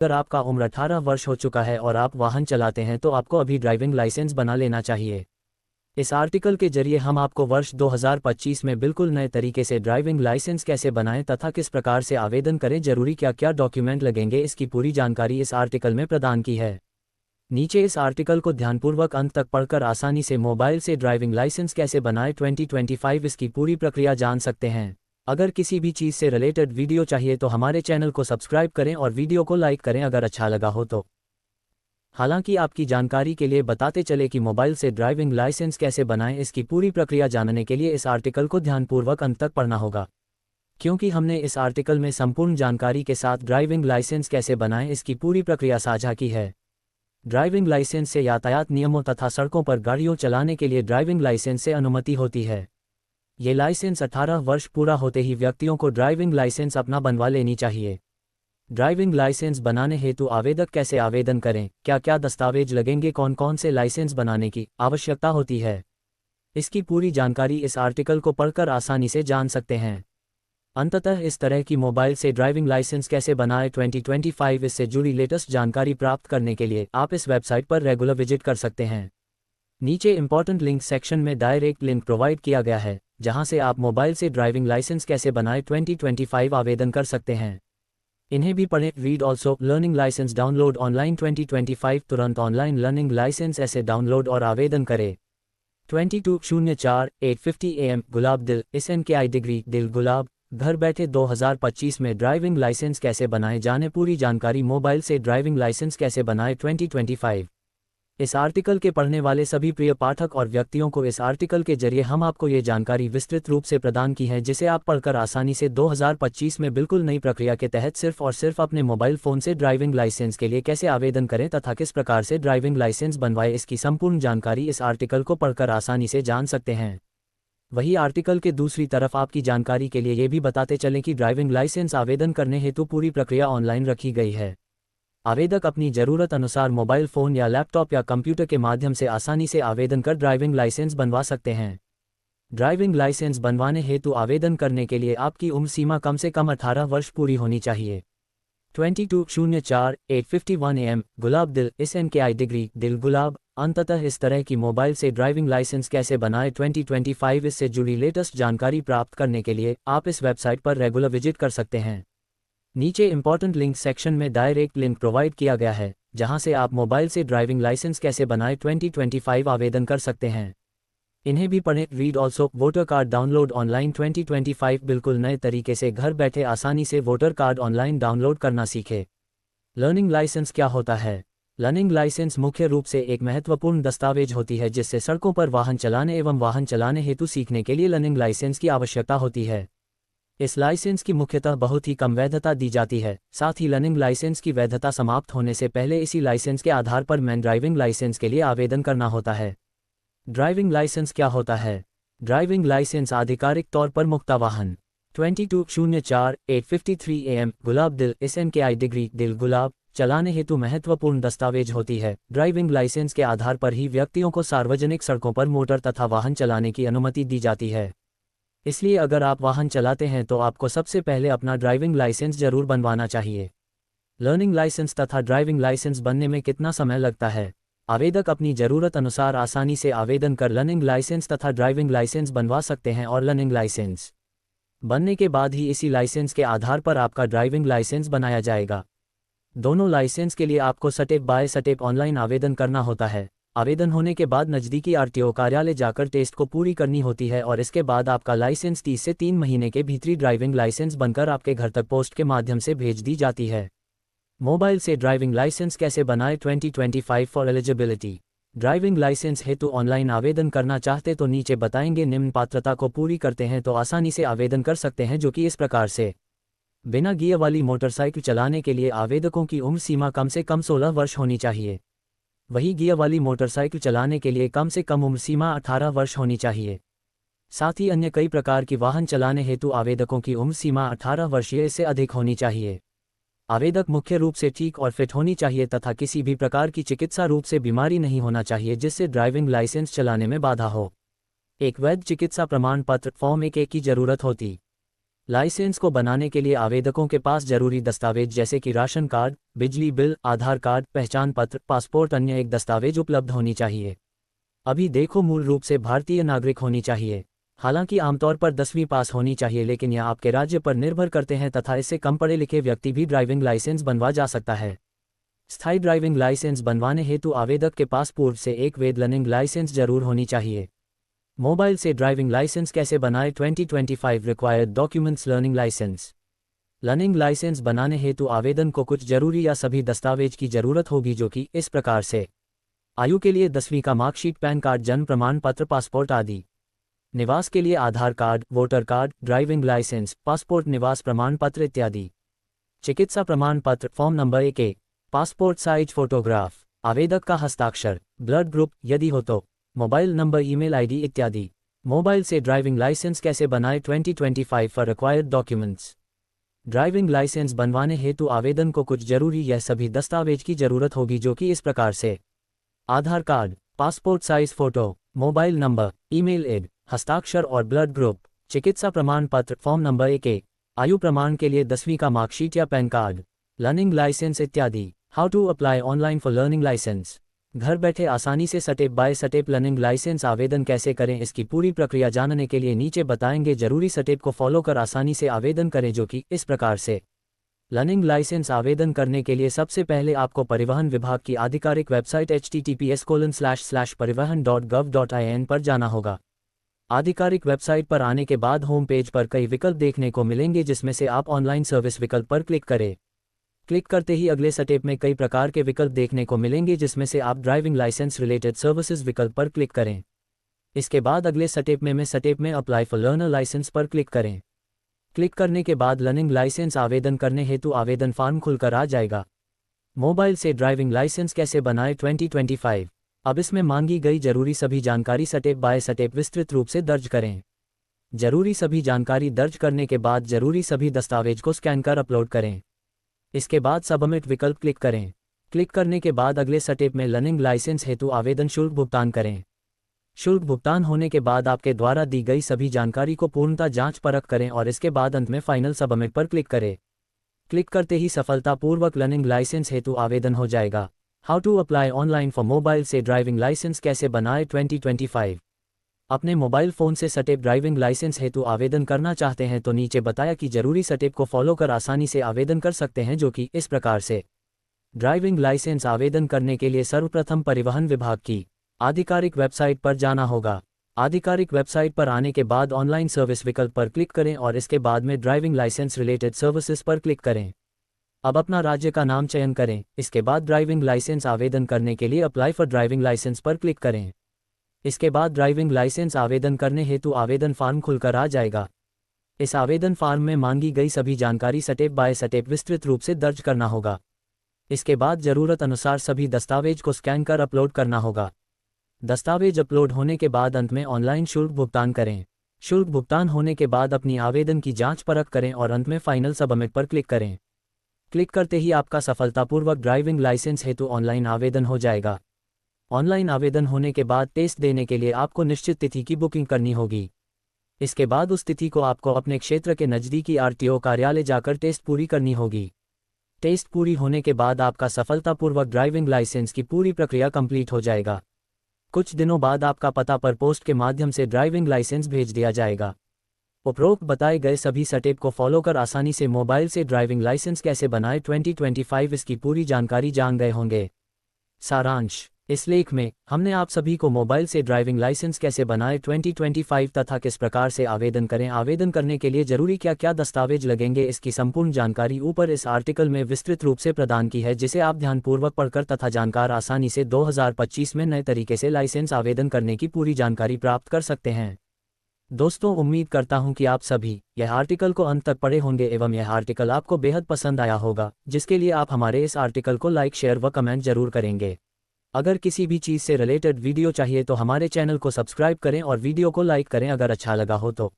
अगर आपका उम्र 18 वर्ष हो चुका है और आप वाहन चलाते हैं तो आपको अभी ड्राइविंग लाइसेंस बना लेना चाहिए। इस आर्टिकल के जरिए हम आपको वर्ष 2025 में बिल्कुल नए तरीके से ड्राइविंग लाइसेंस कैसे बनाएं तथा किस प्रकार से आवेदन करें, जरूरी क्या क्या डॉक्यूमेंट लगेंगे, इसकी पूरी जानकारी इस आर्टिकल में प्रदान की है। नीचे इस आर्टिकल को ध्यानपूर्वक अंत तक पढ़कर आसानी से मोबाइल से ड्राइविंग लाइसेंस कैसे बनाएं 2025 इसकी पूरी प्रक्रिया जान सकते हैं। अगर किसी भी चीज़ से रिलेटेड वीडियो चाहिए तो हमारे चैनल को सब्सक्राइब करें और वीडियो को लाइक करें अगर अच्छा लगा हो तो। हालांकि आपकी जानकारी के लिए बताते चले कि मोबाइल से ड्राइविंग लाइसेंस कैसे बनाएं, इसकी पूरी प्रक्रिया जानने के लिए इस आर्टिकल को ध्यानपूर्वक अंत तक पढ़ना होगा, क्योंकि हमने इस आर्टिकल में संपूर्ण जानकारी के साथ ड्राइविंग लाइसेंस कैसे बनाएं इसकी पूरी प्रक्रिया साझा की है। ड्राइविंग लाइसेंस से यातायात नियमों तथा सड़कों पर गाड़ियों चलाने के लिए ड्राइविंग लाइसेंस से अनुमति होती है। ये लाइसेंस 18 वर्ष पूरा होते ही व्यक्तियों को ड्राइविंग लाइसेंस अपना बनवा लेनी चाहिए। ड्राइविंग लाइसेंस बनाने हेतु आवेदक कैसे आवेदन करें, क्या क्या दस्तावेज लगेंगे, कौन कौन से लाइसेंस बनाने की आवश्यकता होती है, इसकी पूरी जानकारी इस आर्टिकल को पढ़कर आसानी से जान सकते हैं। अंततः इस तरह की मोबाइल से ड्राइविंग लाइसेंस कैसे बनाएं 2025 इससे जुड़ी लेटेस्ट जानकारी प्राप्त करने के लिए आप इस वेबसाइट पर रेगुलर विजिट कर सकते हैं। नीचे इंपॉर्टेंट लिंक सेक्शन में डायरेक्ट लिंक प्रोवाइड किया गया है, जहां से आप मोबाइल से ड्राइविंग लाइसेंस कैसे बनाएं 2025 आवेदन कर सकते हैं। इन्हें भी पढ़ें। Read also learning licence download online 2025 तुरंत ऑनलाइन लर्निंग लाइसेंस ऐसे डाउनलोड और आवेदन करें। 22/04/850 AM गुलाब दिल SNKI डिग्री दिल गुलाब। घर बैठे 2025 में ड्राइविंग लाइसेंस कैसे बनाए जाने पूरी जानकारी मोबाइल से ड्राइविंग लाइसेंस कैसे बनाए 2025। इस आर्टिकल के पढ़ने वाले सभी प्रिय पाठक और व्यक्तियों को इस आर्टिकल के जरिए हम आपको ये जानकारी विस्तृत रूप से प्रदान की है, जिसे आप पढ़कर आसानी से 2025 में बिल्कुल नई प्रक्रिया के तहत सिर्फ और सिर्फ अपने मोबाइल फ़ोन से ड्राइविंग लाइसेंस के लिए कैसे आवेदन करें तथा किस प्रकार से ड्राइविंग लाइसेंस बनवाएं, इसकी संपूर्ण जानकारी इस आर्टिकल को पढ़कर आसानी से जान सकते हैं। वही आर्टिकल के दूसरी तरफ आपकी जानकारी के लिए ये भी बताते चलें कि ड्राइविंग लाइसेंस आवेदन करने हेतु पूरी प्रक्रिया ऑनलाइन रखी गई है। आवेदक अपनी ज़रूरत अनुसार मोबाइल फ़ोन या लैपटॉप या कंप्यूटर के माध्यम से आसानी से आवेदन कर ड्राइविंग लाइसेंस बनवा सकते हैं। ड्राइविंग लाइसेंस बनवाने हेतु आवेदन करने के लिए आपकी उम्र सीमा कम से कम 18 वर्ष पूरी होनी चाहिए। 22/04/851 AM गुलाब दिल SNKI डिग्री दिल गुलाब। अंततः इस तरह की मोबाइल से ड्राइविंग लाइसेंस कैसे बनाएं 2025 इससे जुड़ी लेटेस्ट जानकारी प्राप्त करने के लिए आप इस वेबसाइट पर रेगुलर विजिट कर सकते हैं। नीचे इंपॉर्टेंट लिंक सेक्शन में डायरेक्ट लिंक प्रोवाइड किया गया है, जहां से आप मोबाइल से ड्राइविंग लाइसेंस कैसे बनाएं 2025 आवेदन कर सकते हैं। इन्हें भी पढ़ें। Read also voter card download online 2025 बिल्कुल नए तरीके से घर बैठे आसानी से वोटर कार्ड ऑनलाइन डाउनलोड करना सीखे। लर्निंग लाइसेंस क्या होता है? लर्निंग लाइसेंस मुख्य रूप से एक महत्वपूर्ण दस्तावेज होती है जिससे सड़कों पर वाहन चलाने एवं वाहन चलाने हेतु सीखने के लिए लर्निंग लाइसेंस की आवश्यकता होती है। इस लाइसेंस की मुख्यतः बहुत ही कम वैधता दी जाती है। साथ ही लर्निंग लाइसेंस की वैधता समाप्त होने से पहले इसी लाइसेंस के आधार पर मैन ड्राइविंग लाइसेंस के लिए आवेदन करना होता है। ड्राइविंग लाइसेंस क्या होता है? ड्राइविंग लाइसेंस आधिकारिक तौर पर मुक्ता वाहन 22/04/853 AM गुलाब दिल SNKI डिग्री दिल गुलाब चलाने हेतु महत्वपूर्ण दस्तावेज होती है। ड्राइविंग लाइसेंस के आधार पर ही व्यक्तियों को सार्वजनिक सड़कों पर मोटर तथा वाहन चलाने की अनुमति दी जाती है। इसलिए अगर आप वाहन चलाते हैं तो आपको सबसे पहले अपना ड्राइविंग लाइसेंस जरूर बनवाना चाहिए। लर्निंग लाइसेंस तथा ड्राइविंग लाइसेंस बनने में कितना समय लगता है? आवेदक अपनी ज़रूरत अनुसार आसानी से आवेदन कर लर्निंग लाइसेंस तथा ड्राइविंग लाइसेंस बनवा सकते हैं और लर्निंग लाइसेंस बनने के बाद ही इसी लाइसेंस के आधार पर आपका ड्राइविंग लाइसेंस बनाया जाएगा। दोनों लाइसेंस के लिए आपको स्टेप बाय स्टेप ऑनलाइन आवेदन करना होता है। आवेदन होने के बाद नज़दीकी RTO कार्यालय जाकर टेस्ट को पूरी करनी होती है और इसके बाद आपका लाइसेंस 30 से 3 महीने के भीतर ड्राइविंग लाइसेंस बनकर आपके घर तक पोस्ट के माध्यम से भेज दी जाती है। मोबाइल से ड्राइविंग लाइसेंस कैसे बनाएं 2025 फॉर एलिजिबिलिटी। ड्राइविंग लाइसेंस हेतु ऑनलाइन आवेदन करना चाहते तो नीचे बताएंगे निम्न पात्रता को पूरी करते हैं तो आसानी से आवेदन कर सकते हैं, जो कि इस प्रकार से। बिना गियर वाली मोटरसाइकिल चलाने के लिए आवेदकों की उम्र सीमा कम से कम 16 वर्ष होनी चाहिए। वही गियर वाली मोटरसाइकिल चलाने के लिए कम से कम उम्र सीमा 18 वर्ष होनी चाहिए। साथ ही अन्य कई प्रकार की वाहन चलाने हेतु आवेदकों की उम्र सीमा 18 वर्षीय से अधिक होनी चाहिए। आवेदक मुख्य रूप से ठीक और फिट होनी चाहिए तथा किसी भी प्रकार की चिकित्सा रूप से बीमारी नहीं होना चाहिए जिससे ड्राइविंग लाइसेंस चलाने में बाधा हो। एक वैध चिकित्सा प्रमाण पत्र फॉर्म 1A की जरूरत होती। लाइसेंस को बनाने के लिए आवेदकों के पास जरूरी दस्तावेज जैसे कि राशन कार्ड, बिजली बिल, आधार कार्ड, पहचान पत्र, पासपोर्ट, अन्य एक दस्तावेज उपलब्ध होनी चाहिए। अभी देखो, मूल रूप से भारतीय नागरिक होनी चाहिए। हालांकि आमतौर पर 10वीं पास होनी चाहिए, लेकिन यह आपके राज्य पर निर्भर करते हैं तथा इससे कम पढ़े लिखे व्यक्ति भी ड्राइविंग लाइसेंस बनवा जा सकता है। स्थायी ड्राइविंग लाइसेंस बनवाने हेतु आवेदक के पास पूर्व से एक वैध लर्निंग लाइसेंस जरूर होनी चाहिए। मोबाइल से ड्राइविंग लाइसेंस कैसे बनाएं? 2025 required documents. Learning licence. Learning licence बनाने हेतु आवेदन को कुछ जरूरी या सभी दस्तावेज की जरूरत होगी, जो कि इस प्रकार से: आयु के लिए 10वीं का मार्कशीट, पैन कार्ड, जन्म प्रमाण पत्र, पासपोर्ट आदि। निवास के लिए Aadhaar card, voter card, driving licence, passport, निवास प्रमाण पत्र इत्यादि। चिकित्सा प्रमाण पत्र, form number 1A, passport size photograph, आवेदक का हस्ताक्षर, ब्लड ग्रुप यदि हो तो, मोबाइल नंबर, ईमेल आईडी इत्यादि। मोबाइल से ड्राइविंग लाइसेंस कैसे बनाएं? 2025 for required documents. Driving licence बनवाने हेतु आवेदन को कुछ जरूरी यह सभी दस्तावेज की जरूरत होगी, जो कि इस प्रकार से: Aadhaar card, passport size photo, mobile number, email ID, हस्ताक्षर और ब्लड ग्रुप। चिकित्सा प्रमाण पत्र, फॉर्म नंबर 1A, आयु प्रमाण के लिए 10वीं का मार्कशीट या पैन कार्ड, लर्निंग लाइसेंस इत्यादि। How to apply online for learning licence. घर बैठे आसानी से step by step learning licence आवेदन कैसे करें, इसकी पूरी प्रक्रिया जानने के लिए नीचे बताएंगे जरूरी स्टेप को फॉलो कर आसानी से आवेदन करें, जो कि इस प्रकार से: लर्निंग लाइसेंस आवेदन करने के लिए सबसे पहले आपको परिवहन विभाग की आधिकारिक वेबसाइट https://parivahan.gov.in पर जाना होगा। आधिकारिक वेबसाइट पर आने के बाद होम पेज पर कई विकल्प देखने को मिलेंगे, जिसमें से आप ऑनलाइन सर्विस विकल्प पर क्लिक करें। क्लिक करते ही अगले स्टेप में कई प्रकार के विकल्प देखने को मिलेंगे, जिसमें से आप ड्राइविंग लाइसेंस रिलेटेड सर्विसेज विकल्प पर क्लिक करें। इसके बाद अगले स्टेप में अप्लाई फॉर लर्नर लाइसेंस पर क्लिक करें। क्लिक करने के बाद लर्निंग लाइसेंस आवेदन करने हेतु आवेदन फॉर्म खुलकर आ जाएगा। मोबाइल से ड्राइविंग लाइसेंस कैसे बनाएं? 2025। अब इसमें मांगी गई जरूरी सभी जानकारी स्टेप बाय स्टेप विस्तृत रूप से दर्ज करें। जरूरी सभी जानकारी दर्ज करने के बाद जरूरी सभी दस्तावेज को स्कैन कर अपलोड करें। इसके बाद सबमिट विकल्प क्लिक करें। क्लिक करने के बाद अगले स्टेप में लर्निंग लाइसेंस हेतु आवेदन शुल्क भुगतान करें। शुल्क भुगतान होने के बाद आपके द्वारा दी गई सभी जानकारी को पूर्णतः जांच परख करें और इसके बाद अंत में फाइनल सबमिट पर क्लिक करें। क्लिक करते ही सफलतापूर्वक लर्निंग लाइसेंस हेतु आवेदन हो जाएगा। How to apply online for mobile से ड्राइविंग लाइसेंस कैसे बनाएं? 2025। अपने मोबाइल फ़ोन से स्टेप ड्राइविंग लाइसेंस हेतु आवेदन करना चाहते हैं तो नीचे बताया कि जरूरी स्टेप को फॉलो कर आसानी से आवेदन कर सकते हैं, जो कि इस प्रकार से: ड्राइविंग लाइसेंस आवेदन करने के लिए सर्वप्रथम परिवहन विभाग की आधिकारिक वेबसाइट पर जाना होगा। आधिकारिक वेबसाइट पर आने के बाद ऑनलाइन सर्विस विकल्प पर क्लिक करें और इसके बाद में ड्राइविंग लाइसेंस रिलेटेड सर्विसेज पर क्लिक करें। अब अपना राज्य का नाम चयन करें। इसके बाद ड्राइविंग लाइसेंस आवेदन करने के लिए अप्लाई फॉर ड्राइविंग लाइसेंस पर क्लिक करें। इसके बाद ड्राइविंग लाइसेंस आवेदन करने हेतु आवेदन फॉर्म खुलकर आ जाएगा। इस आवेदन फॉर्म में मांगी गई सभी जानकारी स्टेप बाय स्टेप विस्तृत रूप से दर्ज करना होगा। इसके बाद जरूरत अनुसार सभी दस्तावेज को स्कैन कर अपलोड करना होगा। दस्तावेज अपलोड होने के बाद अंत में ऑनलाइन शुल्क भुगतान करें। शुल्क भुगतान होने के बाद अपनी आवेदन की जांच परख करें और अंत में फाइनल सबमिट पर क्लिक करें। क्लिक करते ही आपका सफलतापूर्वक ड्राइविंग लाइसेंस हेतु ऑनलाइन आवेदन हो जाएगा। ऑनलाइन आवेदन होने के बाद टेस्ट देने के लिए आपको निश्चित तिथि की बुकिंग करनी होगी। इसके बाद उस तिथि को आपको अपने क्षेत्र के नज़दीकी आरटीओ कार्यालय जाकर टेस्ट पूरी करनी होगी। टेस्ट पूरी होने के बाद आपका सफलतापूर्वक ड्राइविंग लाइसेंस की पूरी प्रक्रिया कंप्लीट हो जाएगा। कुछ दिनों बाद आपका पता पर पोस्ट के माध्यम से ड्राइविंग लाइसेंस भेज दिया जाएगा। उपरोक्त बताए गए सभी स्टेप को फॉलो कर आसानी से मोबाइल से ड्राइविंग लाइसेंस कैसे बनाएं? 2025 इसकी पूरी जानकारी जान गए होंगे। सारांश: इस लेख में हमने आप सभी को मोबाइल से ड्राइविंग लाइसेंस कैसे बनाएं 2025 तथा किस प्रकार से आवेदन करें, आवेदन करने के लिए जरूरी क्या क्या दस्तावेज लगेंगे, इसकी संपूर्ण जानकारी ऊपर इस आर्टिकल में विस्तृत रूप से प्रदान की है, जिसे आप ध्यानपूर्वक पढ़कर तथा जानकार आसानी से 2025 में नए तरीके से लाइसेंस आवेदन करने की पूरी जानकारी प्राप्त कर सकते हैं। दोस्तों, उम्मीद करता हूं कि आप सभी यह आर्टिकल को अंत तक पढ़े होंगे एवं यह आर्टिकल आपको बेहद पसंद आया होगा, जिसके लिए आप हमारे इस आर्टिकल को लाइक, शेयर व कमेंट जरूर करेंगे। अगर किसी भी चीज़ से रिलेटेड वीडियो चाहिए तो हमारे चैनल को सब्सक्राइब करें और वीडियो को लाइक करें अगर अच्छा लगा हो तो।